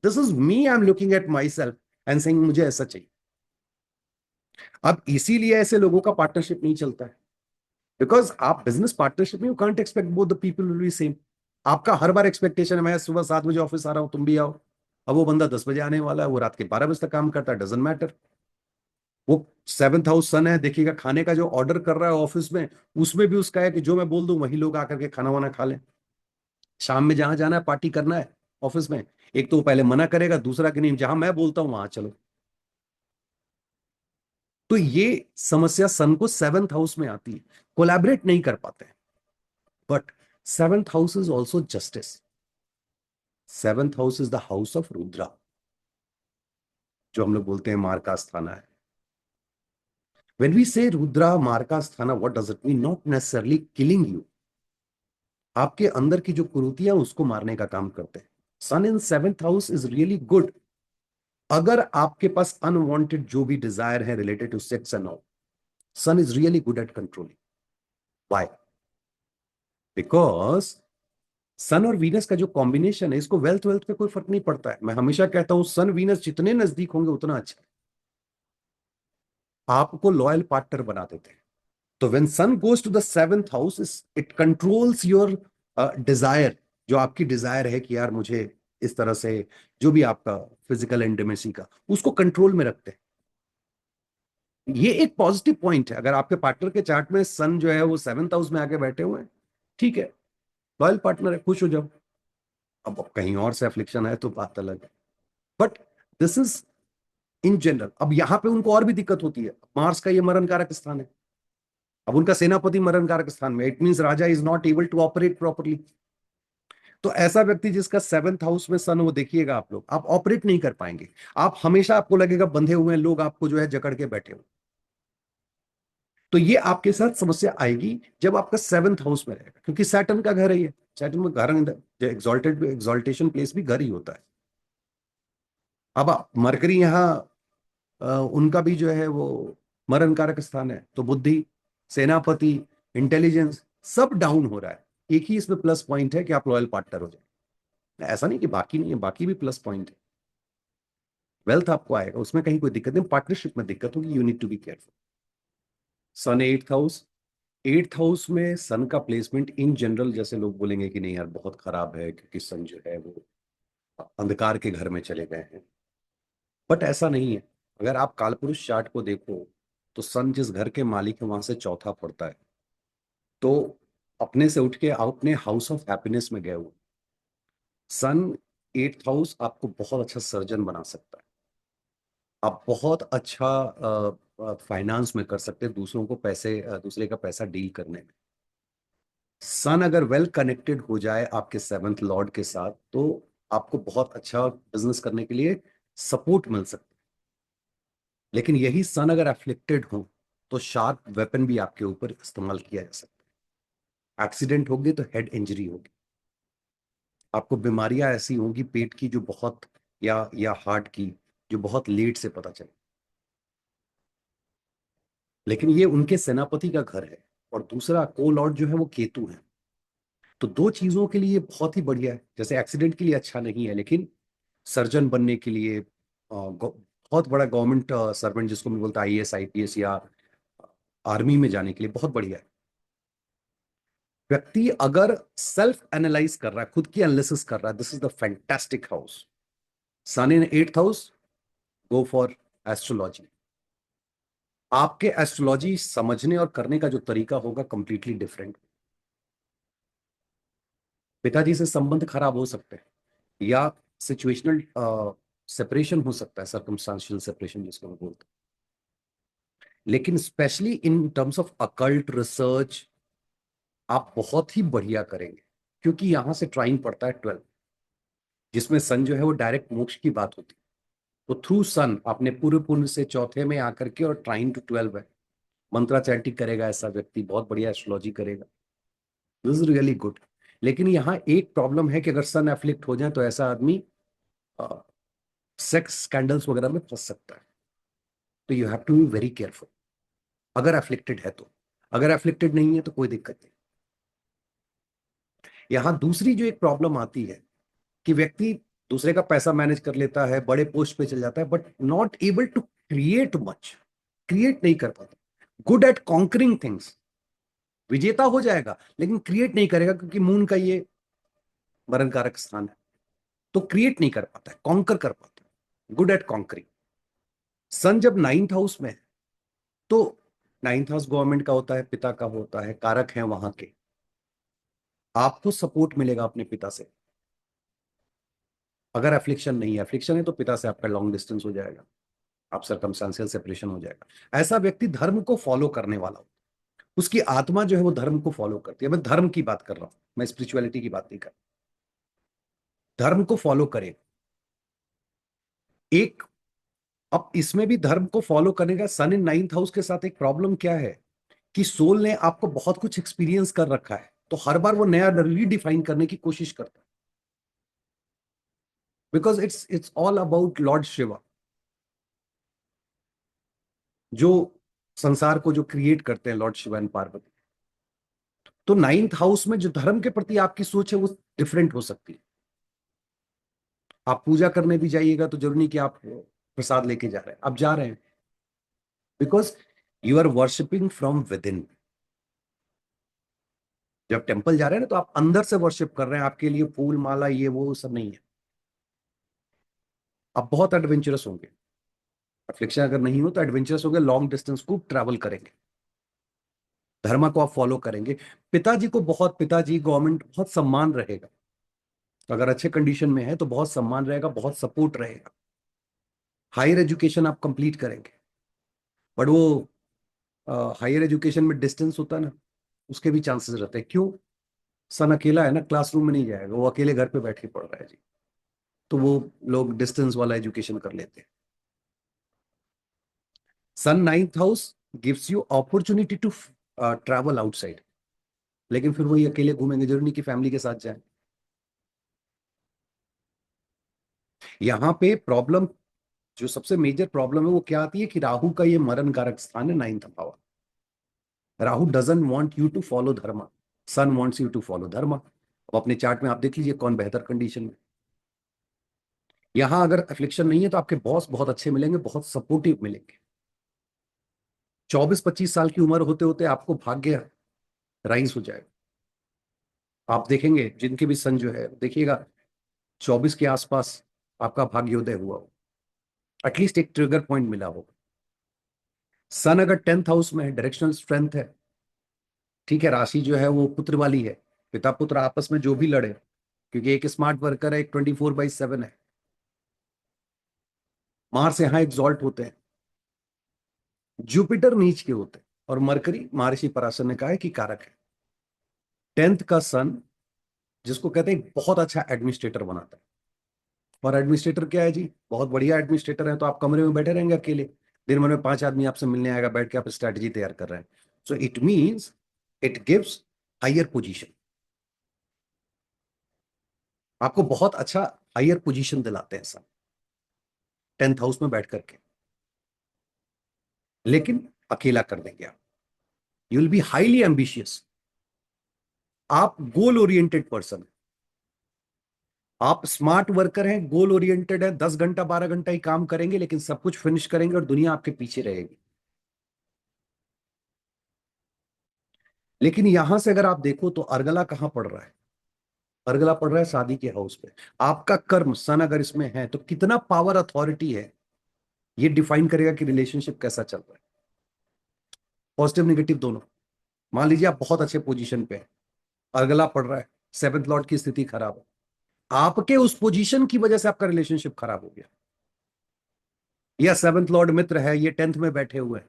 Speaker 1: this is me, I am looking at my self and saying मुझे ऐसा चाहिए। अब इसीलिए ऐसे लोगों का पार्टनरशिप नहीं चलता है, बिकॉज आप बिजनेस पार्टनरशिप में you can't expect both the people will be same. आपका हर बार एक्सपेक्टेशन है मैं सुबह 7 बजे ऑफिस आ रहा हूं तुम भी आओ। अब वो बंदा 10 बजे आने वाला है, वो रात के 12 बजे तक काम करता है, डजेंट मैटर। वो सेवंथ हाउस सन है, देखिएगा खाने का जो ऑर्डर कर रहा है ऑफिस में, उसमें भी उसका है कि जो मैं बोल दूं वही लोग आकर के खाना वाना खा लें। शाम में जहां जाना है पार्टी करना है ऑफिस में, एक तो वो पहले मना करेगा, दूसरा कि नहीं जहां मैं बोलता हूं वहां चलो। तो ये समस्या सन को सेवंथ हाउस में आती है, कोलैबोरेट नहीं कर पाते हैं। But seventh house is also justice, seventh house is the house of Rudra, जो हम लोग बोलते हैं मार का स्थाना है। When we say Rudra Marka Sthana, what does it mean? Not necessarily killing you. आपके अंदर की जो कुरीतियां उसको मारने का काम करते हैं। Sun in seventh house is really good अगर आपके पास अनवांटेड जो भी डिजायर है related to sex and all, sun is really good at controlling. Why? Because sun और वीनस का जो कॉम्बिनेशन है, इसको वेल्थ वेल्थ पे कोई फर्क नहीं पड़ता है। मैं हमेशा कहता हूं सन वीनस जितने नजदीक होंगे उतना अच्छा है, आपको लॉयल पार्टनर बना देते हैं। तो when sun goes to the seventh house, it controls your desire. जो आपकी डिजायर है कि यार मुझे इस तरह से, जो भी आपका फिजिकल इंटीमेसी का, उसको कंट्रोल में रखते हैं। ये एक पॉजिटिव पॉइंट है। अगर आपके पार्टनर के चार्ट में सन जो है वो सेवेंथ हाउस में आके बैठे हुए हैं, ठीक है, लॉयल पार्टनर है, खुश हो जाओ। अब कहीं और से अफ्लिक्शन है तो बात अलग है, but this is in general. अब यहां पे उनको और भी दिक्कत होती है, मार्स का ये मरण कारक स्थान है। अब उनका सेनापति मरण कारक स्थान में, it means raja is not able to operate properly. तो ऐसा व्यक्ति जिसका 7th हाउस में सन, वो देखिएगा आप लोग, आप ऑपरेट नहीं कर पाएंगे। आप हमेशा, आपको लगेगा बंधे हुए हैं लोग, आपको जो है जकड़ के बैठे हो। तो ये आपके साथ समस्या आएगी जब आपका 7th हाउस में रहेगा, क्योंकि सैटर्न का घर है ये। सैटर्न में घर, एग्जॉल्टेड एग्जॉल्टेशन प्लेस भी घर ही होता है। अब मरकरी यहाँ, उनका भी जो है वो मरण कारक स्थान है, तो बुद्धि, सेनापति, इंटेलिजेंस सब डाउन हो रहा है। एक ही इसमें प्लस पॉइंट है कि आप लॉयल पार्टनर हो जाए। ऐसा नहीं कि बाकी नहीं है, बाकी भी प्लस पॉइंट है। वेल्थ आपको आएगा, उसमें कहीं कोई दिक्कत नहीं, पार्टनरशिप में दिक्कत होगी, you need to be careful. Sun 8th house, 8th house में सन का प्लेसमेंट इन जनरल, जैसे लोग बोलेंगे कि नहीं यार बहुत खराब है क्योंकि सन जो है वो अंधकार के घर में चले गए हैं, बट ऐसा नहीं है। अगर आप कालपुरुष चार्ट को देखो, तो सन जिस घर के मालिक है वहां से चौथा पड़ता है। तो अपने से उठ के आप अपने हाउस ऑफ हैप्पीनेस में गए हो। सन 8th हाउस आपको बहुत अच्छा सर्जन बना सकता है। आप बहुत अच्छा फाइनेंस में कर सकते हैं, दूसरों को पैसे, दूसरे का पैसा डील करने में। सन अगर वेल कनेक्टेड हो जाए आपके 7th लॉर्ड के साथ, तो आपको बहुत अच्छा बिजनेस करने के लिए सपोर्ट मिल सकता है। लेकिन यही सन अगर अफ्लिक्टेड हो, तो शार्प वेपन भी आपके ऊपर इस्तेमाल किया जा सकता है। एक्सीडेंट होगी तो हेड इंजरी होगी, आपको बीमारियां ऐसी होंगी पेट की जो बहुत, या हार्ट की, जो बहुत लेट से पता चले। लेकिन ये उनके सेनापति का घर है, और दूसरा को लॉर्ड जो है वो केतु है। तो दो चीजों के लिए बहुत ही बढ़िया है। जैसे एक्सीडेंट के लिए अच्छा नहीं है, लेकिन सर्जन बनने के लिए, बहुत बड़ा गवर्नमेंट सर्वेंट जिसको मैं बोलता आईएएस आईपीएस, या आर्मी में जाने के लिए बहुत बढ़िया है। व्यक्ति अगर सेल्फ एनालाइज कर रहा है, खुद की एनालिसिस कर रहा है, this is the fantastic house. Sun in 8th house, go for astrology. आपके एस्ट्रोलॉजी समझने और करने का जो तरीका होगा कंप्लीटली डिफरेंट। पिताजी से संबंध खराब हो सकते हैं, या सिचुएशनल सेपरेशन हो सकता है, सर्कमस्टांशियल सेपरेशन जिसको हम बोलते हैं। लेकिन specially in terms of occult research आप बहुत ही बढ़िया करेंगे, क्योंकि यहां से ट्राइन पड़ता है 12, जिसमें सन जो है वो डायरेक्ट मोक्ष की बात होती है। तो थ्रू सन आपने पूर्व पुण्य से चौथे में आकर के, और ट्राइन टू 12 है, मंत्रा चैंटिंग करेगा ऐसा व्यक्ति, बहुत बढ़िया एस्ट्रोलॉजी करेगा, दिस इज रियली गुड। लेकिन यहाँ एक प्रॉब्लम है कि अगर सन एफ्लिक्ट हो जाए तो ऐसा आदमी सेक्स स्कैंडल्स वगैरह में फंस सकता है। तो you have to be very careful, अगर एफ्लिक्टेड है तो। अगर एफ्लिक्टेड नहीं है तो कोई दिक्कत नहीं। यहाँ दूसरी जो एक प्रॉब्लम आती है कि व्यक्ति दूसरे का पैसा मैनेज कर लेता है, बड़े पोस्ट पे चल जाता है, but not able to create much, create नहीं कर पाता। गुड एट कॉन्करिंग थिंग्स, विजेता हो जाएगा लेकिन क्रिएट नहीं करेगा, क्योंकि मून का ये मरण कारक स्थान है। तो क्रिएट नहीं कर पाता है, कॉन्कर कर पाता है, गुड एट कॉन्करिंग। सन जब 9th हाउस में है, तो 9th हाउस गवर्नमेंट का होता है, पिता का होता है, कारक है वहां के। आपको सपोर्ट मिलेगा अपने पिता से। अगर एफ्लिक्शन नहीं है, एफ्लिक्शन है तो पिता से आपका लॉन्ग डिस्टेंस हो जाएगा, आप सर्कमस्टेंशियल सेपरेशन हो जाएगा। ऐसा व्यक्ति धर्म को फॉलो करने वाला हो, उसकी आत्मा जो है वो धर्म को फॉलो करती है। मैं धर्म की बात कर रहा हूं, मैं स्पिरिचुअलिटी की बात नहीं कर रहा। धर्म को फॉलो करे एक। अब इसमें भी धर्म को फॉलो करने का, सन इन 9th हाउस के साथ एक प्रॉब्लम क्या है कि सोल ने आपको बहुत कुछ एक्सपीरियंस कर रखा है, तो हर बार वो नया रीडिफाइन करने की कोशिश करता है, because it's all about Lord Shiva, जो संसार को जो क्रिएट करते हैं, लॉर्ड शिवा एंड पार्वती। तो 9th हाउस में जो धर्म के प्रति आपकी सोच है वो डिफरेंट हो सकती है। आप पूजा करने भी जाइएगा तो जरूरी नहीं कि आप प्रसाद लेके जा रहे हैं, आप जा रहे हैं because you are worshipping from within. जब टेम्पल जा रहे हैं ना, तो आप अंदर से वर्शिप कर रहे हैं, आपके लिए फूल माला ये वो सब नहीं है। आप बहुत एडवेंचरस होंगे। अफ्लिक्शन अगर नहीं हो तो एडवेंचरस होंगे, लॉन्ग डिस्टेंस को ट्रैवल करेंगे, धर्म को आप फॉलो करेंगे। पिताजी को बहुत, पिताजी गवर्नमेंट बहुत सम्मान रहेगा, अगर अच्छे कंडीशन में है तो बहुत सम्मान रहेगा, बहुत सपोर्ट रहेगा। हायर एजुकेशन आप कंप्लीट करेंगे, बट वो हायर एजुकेशन में डिस्टेंस होता है ना, उसके भी चांसेस रहते हैं। क्यों? सन अकेला है ना, क्लासरूम में नहीं जाएगा, वो अकेले घर पे बैठ के पढ़ रहा है जी। तो वो लोग डिस्टेंस वाला एजुकेशन कर लेते हैं। Sun ninth house gives you opportunity to travel outside, लेकिन फिर वही अकेले घूमेंगे, जरूरी नहीं कि फैमिली के साथ जाए। यहाँ पे प्रॉब्लम, जो सबसे मेजर प्रॉब्लम है वो क्या आती है कि राहु का ये मरण कारक स्थान है, नाइन्थ भाव। Rahu doesn't want you to follow dharma, sun wants you to follow dharma. अब अपने चार्ट में आप देख लीजिए कौन बेहतर कंडीशन में। यहां अगर अफ्लिक्शन नहीं है तो आपके बॉस बहुत अच्छे मिलेंगे, बहुत सपोर्टिव मिलेंगे। 24-25 साल की उम्र होते होते आपको भाग्य राइज हो जाएगा। आप देखेंगे जिनके भी सन जो है, देखिएगा 24 के आसपास आपका भाग्योदय हुआ हो, एटलीस्ट एक ट्रिगर पॉइंट मिला हो। सन अगर 10th हाउस में है, डायरेक्शनल स्ट्रेंथ है, ठीक है, राशि जो है वो पुत्र वाली है, पिता पुत्र आपस में जो भी लड़े, क्योंकि एक स्मार्ट वर्कर है, एक 24/7 है। मार्स यहाँ एग्जॉल्ट होते हैं, जुपिटर नीच के होते हैं, और मरकरी महर्षि पराशर ने कहा है कि कारक है। 10th का सन, जिसको कहते हैं बहुत अच्छा एडमिनिस्ट्रेटर बनाता है। और एडमिनिस्ट्रेटर क्या है जी? बहुत बढ़िया एडमिनिस्ट्रेटर है तो आप कमरे में बैठे रहेंगे अकेले, दिन भर में 5 आदमी आपसे मिलने आएगा, बैठ के आप स्ट्रैटेजी तैयार कर रहे हैं। So it means it gives higher position, आपको बहुत अच्छा हायर पोजीशन दिलाते हैं सब 10th हाउस में बैठ करके। लेकिन अकेला कर देंगे आप, you will be highly ambitious. आप गोल ओरिएंटेड पर्सन, आप स्मार्ट वर्कर हैं, गोल ओरिएंटेड है, 10 घंटा 12 घंटा ही काम करेंगे लेकिन सब कुछ फिनिश करेंगे और दुनिया आपके पीछे रहेगी। लेकिन यहां से अगर आप देखो तो अर्गला कहां पड़ रहा है? अर्गला पड़ रहा है शादी के हाउस पे। आपका कर्म सन अगर इसमें है तो कितना पावर अथॉरिटी है, ये डिफाइन करेगा कि रिलेशनशिप कैसा चल रहा है, पॉजिटिव निगेटिव दोनों। मान लीजिए आप बहुत अच्छे पोजीशन पे हैं, अर्गला पड़ रहा है, 7th लॉर्ड की स्थिति खराब है, आपके उस पोजीशन की वजह से आपका रिलेशनशिप खराब हो गया, या 7th लॉर्ड मित्र है, ये 10th में बैठे हुए हैं,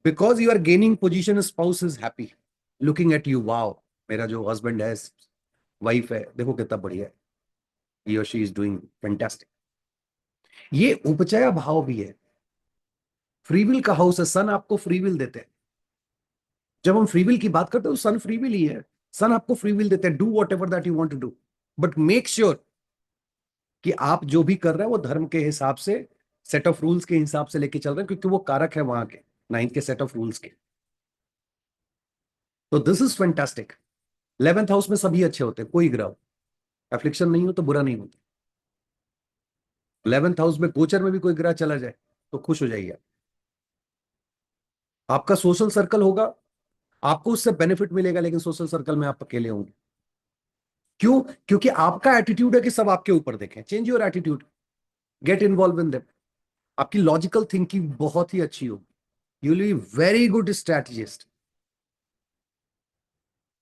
Speaker 1: because you are gaining position, spouse is happy looking at you, wow मेरा जो हस्बैंड है, वाइफ है, देखो कितना बढ़िया है, ही और शी इज डूइंग फैंटास्टिक। ये उपचय भाव भी है, फ्री विल का हाउस है, सन आपको फ्री विल देते हैं। जब हम फ्री विल की बात करते हैं तो सन फ्री विल ही है, सन आपको फ्री विल देते हैं, do whatever that you want to do, but make sure कि आप जो भी कर रहे हैं वो धर्म के हिसाब से, सेट ऑफ रूल्स के हिसाब से लेके चल रहे हैं, क्योंकि वो कारक है वहां के 9th के सेट ऑफ रूल्स के। तो this is fantastic. 11th house में सभी अच्छे होते हैं, कोई ग्रह एफ्लिक्शन नहीं हो तो बुरा नहीं होता। 11th हाउस में गोचर में भी कोई ग्रह चला जाए तो खुश हो जाइए। आपका सोशल सर्कल होगा, आपको उससे बेनिफिट मिलेगा, लेकिन सोशल सर्कल में आप अकेले होंगे। क्यों? क्योंकि आपका एटीट्यूड है कि सब आपके ऊपर देखें। Change your attitude, get involve in them. आपकी लॉजिकल थिंकिंग बहुत ही अच्छी होगी, you will be very good strategist.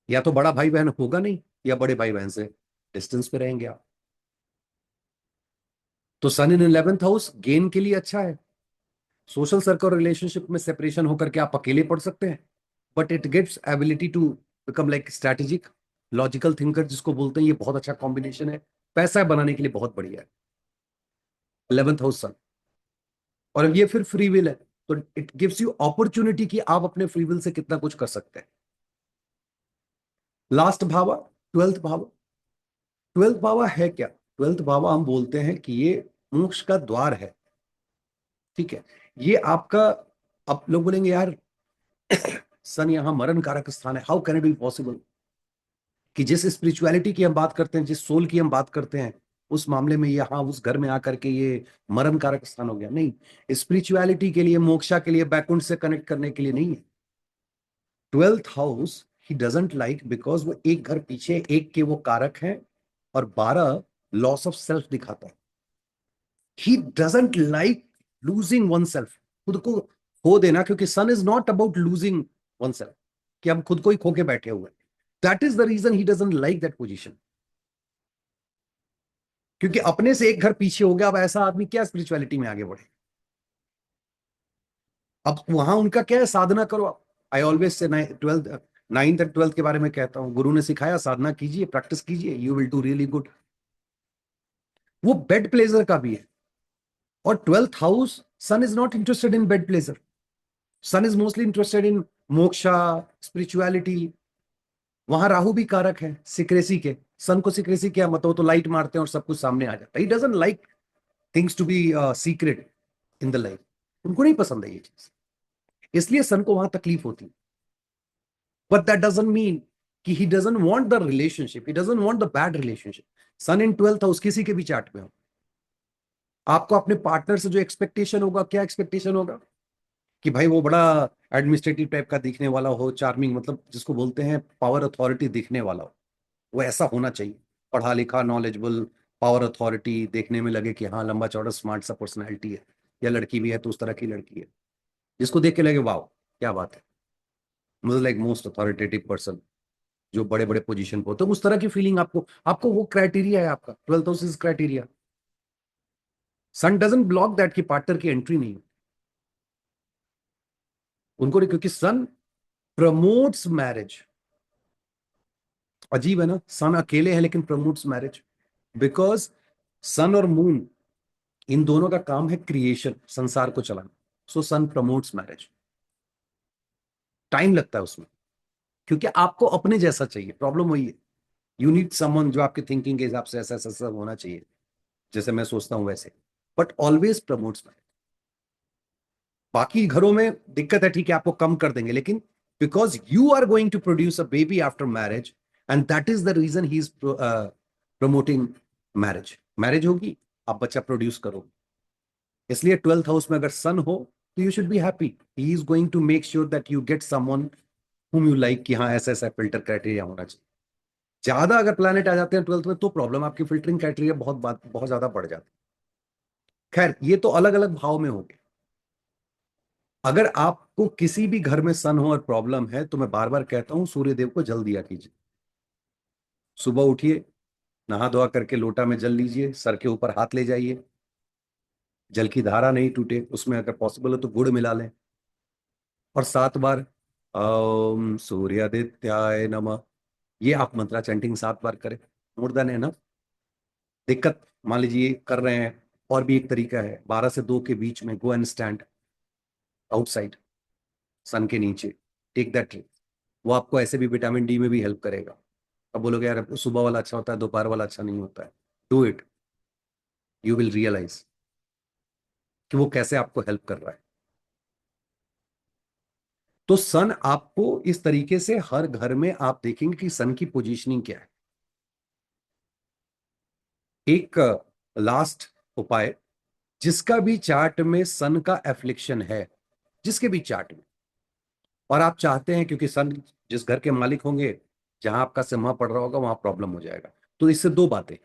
Speaker 1: या तो बड़ा भाई बहन होगा नहीं, या बड़े भाई बहन से डिस्टेंस पे रहेंगे आप। तो सन इन 11th हाउस गेन के लिए अच्छा है। सोशल सर्कल और रिलेशनशिप में सेपरेशन होकर के आप अकेले पढ़ सकते हैं, but it gives ability to become like strategic, logical thinker जिसको बोलते हैं, ये बहुत अच्छा कॉम्बिनेशन है, पैसा बनाने के लिए बहुत बढ़िया है 11th हाउस सन। और अब ये फिर फ्री विल है, तो इट गिव्स यू अपॉर्चुनिटी कि आप अपने फ्री विल से कितना कुछ कर सकते हैं। लास्ट भावा 12th भावा। 12th भावा है क्या? 12th भावा हम बोलते हैं कि ये मोक्ष का द्वार है, ठीक है। ये आपका, अब लोग बोलेंगे यार सन यहाँ मरण कारक स्थान है, how can it be possible कि जिस स्पिरिचुअलिटी की हम बात करते हैं, जिस सोल की हम बात करते हैं, उस मामले में यहाँ उस घर में आकर के ये मरण कारक स्थान हो गया? नहीं, स्पिरिचुअलिटी के लिए, मोक्षा के लिए, बैकुंठ से कनेक्ट करने के लिए नहीं है। 12th house he doesn't like, because वो एक घर पीछे, एक के वो कारक हैं, और 12 लॉस ऑफ सेल्फ दिखाता है। He doesn't like losing oneself, खुद को खो देना, क्योंकि sun is not about losing oneself, कि हम खुद को ही खो के बैठे हुए हैं। That is the reason he doesn't like that position, क्योंकि अपने से एक घर पीछे हो गया, अब ऐसा आदमी क्या स्पिरिचुअलिटी में आगे बढ़े? अब वहां उनका क्या है, साधना करो आप, I always say 12th 9th and 12th के बारे में कहता हूँ, गुरु ने सिखाया साधना कीजिए, प्रैक्टिस कीजिए, you will do really good. वो बेड प्लेजर का भी है। और 12th house, sun is not interested in bed pleasure, sun is mostly interested in moksha, spirituality. वहां राहु भी कारक है सिक्रेसी के। सन को सिक्रेसी क्या मतलब, वो तो लाइट मारते हैं और सब कुछ सामने आ जाता है। He doesn't like things to be secret in the life. उनको नहीं पसंद है ये चीज, इसलिए सन को वहां तकलीफ होती है। बट दैट डजंट मीन कि he doesn't want the relationship, he doesn't want the bad relationship. Sun in 12th house किसी के भी चार्ट में हो, आपको अपने पार्टनर से जो एक्सपेक्टेशन होगा, क्या एक्सपेक्टेशन होगा कि भाई वो बड़ा एडमिनिस्ट्रेटिव टाइप का दिखने वाला हो, चार्मिंग, मतलब जिसको बोलते हैं पावर अथॉरिटी दिखने वाला हो, वो ऐसा होना चाहिए। पढ़ा लिखा, नॉलेजेबल, पावर अथॉरिटी, देखने में लगे कि हाँ लंबा चौड़ा स्मार्ट सा पर्सनैलिटी है, या लड़की भी है तो उस तरह की लड़की है जिसको देख के लगे वाह क्या बात है, मतलब लाइक मोस्ट अथॉरिटेटिव पर्सन, जो बड़े बड़े पोजीशन पे होते हैं, उस तरह की फीलिंग आपको, आपको वो क्राइटेरिया है आपका 12th house criteria. Sun doesn't block that, की पार्टनर की एंट्री नहीं उनको नहीं, क्योंकि सन प्रमोट्स मैरिज। अजीब है ना, सन अकेले है लेकिन प्रमोट्स मैरिज, बिकॉज सन और मून इन दोनों का काम है क्रिएशन, संसार को चलाना। सो सन प्रमोट्स मैरिज। टाइम लगता है उसमें, क्योंकि आपको अपने जैसा चाहिए, प्रॉब्लम वही है। यू नीड समवन जो आपके थिंकिंग के हिसाब से ऐसा ऐसा ऐसा होना चाहिए, जैसे मैं सोचता हूं वैसे। But always promotes marriage. बाकी घरों में दिक्कत है, ठीक है, आपको कम कर देंगे, लेकिन because you are going to produce a baby after marriage, and that is the reason he is promoting marriage. Marriage होगी, आप बच्चा प्रोड्यूस करो। इसलिए 12th हाउस में अगर सन हो तो you should be happy, he is going to make sure that you get someone whom you like, कि हाँ ऐसा ऐसा फिल्टर क्राइटेरिया होना चाहिए। ज्यादा अगर प्लैनेट आ जाते हैं 12th में तो प्रॉब्लम, आपकी फिल्टरिंग क्राइटेरिया बहुत ज्यादा बढ़ जाती है। खैर ये तो अलग अलग भाव में होंगे। अगर आपको किसी भी घर में सन हो और प्रॉब्लम है, तो मैं बार बार कहता हूं सूर्य देव को जल दिया कीजिए। सुबह उठिए, नहा धोआ करके लोटा में जल लीजिए, सर के ऊपर हाथ ले जाइए, जल की धारा नहीं टूटे उसमें अगर पॉसिबल हो तो गुड़ मिला लें, और 7 बार ओम सूर्यादित्याय नमः, ये आप मंत्रा चैंटिंग 7 बार करें। More than enough. दिक्कत मान लीजिए कर रहे हैं, और भी एक तरीका है, 12 से 2 के बीच में गो एंड स्टैंड आउटसाइड सन के नीचे, टेक दैट ट्रिप। वो आपको ऐसे भी विटामिन डी में भी हेल्प करेगा। अब बोलोगे यार सुबह वाला अच्छा होता है, दोपहर वाला अच्छा नहीं होता है, do it, you will realize कि वो कैसे आपको हेल्प कर रहा है। तो सन आपको इस तरीके से हर घर में आप देखेंगे कि सन की पोजीशनिंग क्या है। एक लास्ट उपाय, जिसका भी चार्ट में सन का एफ्लिक्शन है, जिसके भी चार्ट में, और आप चाहते हैं क्योंकि सन जिस घर के मालिक होंगे, जहां आपका सिम्हा पड़ रहा होगा वहां प्रॉब्लम हो जाएगा। तो इससे 2 बातें,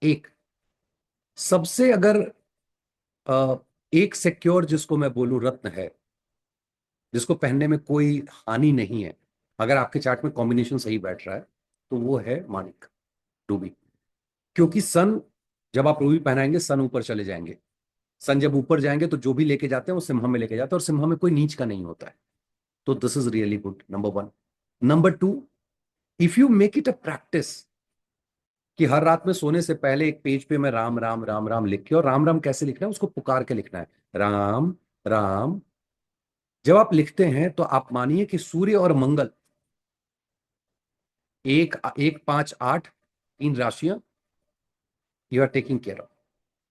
Speaker 1: एक, सबसे अगर एक सिक्योर जिसको मैं बोलूं रत्न है, जिसको पहनने में कोई हानि नहीं है, अगर आपके चार्ट में कॉम्बिनेशन सही बैठ रहा है, तो वो है मानिक, रूबी। क्योंकि सन, जब आप रूबी पहनाएंगे सन ऊपर चले जाएंगे, सन जब ऊपर जाएंगे तो जो भी लेके जाते हैं वो सिम्हा में लेके जाते हैं, और सिम्हा में कोई नीच का नहीं होता है। तो this is really good, number 1। Number 2, if you make it a practice कि हर रात में सोने से पहले एक पेज पे मैं राम राम राम राम लिख के, और राम राम कैसे लिखना है, उसको पुकार के लिखना है, राम राम। जब आप लिखते हैं तो आप मानिए कि सूर्य और मंगल, एक एक 5 8, 3 राशियां, you are taking care of.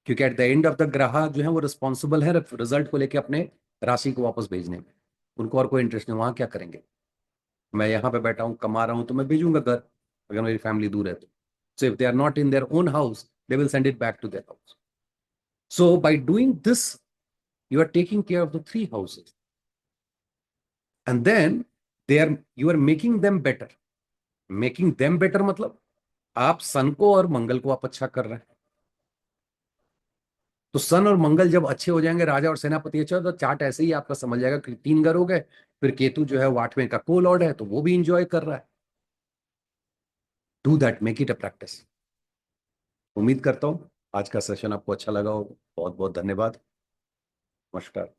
Speaker 1: क्योंकि at the end of the ग्रह जो है वो रिस्पॉन्सिबल है रिजल्ट को लेके अपने राशि को वापस भेजने में। उनको और कोई इंटरेस्ट नहीं, वहां क्या करेंगे, मैं यहाँ पे बैठा हूँ कमा रहा हूँ तो मैं भेजूंगा घर, अगर मेरी फैमिली दूर है तो। So if they are not in their own house, they will send it back to their house. So by doing this, you are taking care of the 3 houses, and then you are making them better. Making them better मतलब आप सन को और मंगल को आप अच्छा कर रहे हैं। तो सन और मंगल जब अच्छे हो जाएंगे, राजा और सेनापति अच्छा हो, तो चार्ट ऐसे ही आपका समझ जाएगा कि 3 घर हो गए। फिर केतु जो है वो 8वें का को लॉर्ड है, तो वो भी इंजॉय कर रहा है। Do that, make it a practice. उम्मीद करता हूं आज का सेशन आपको अच्छा लगा हो। बहुत बहुत धन्यवाद। नमस्कार।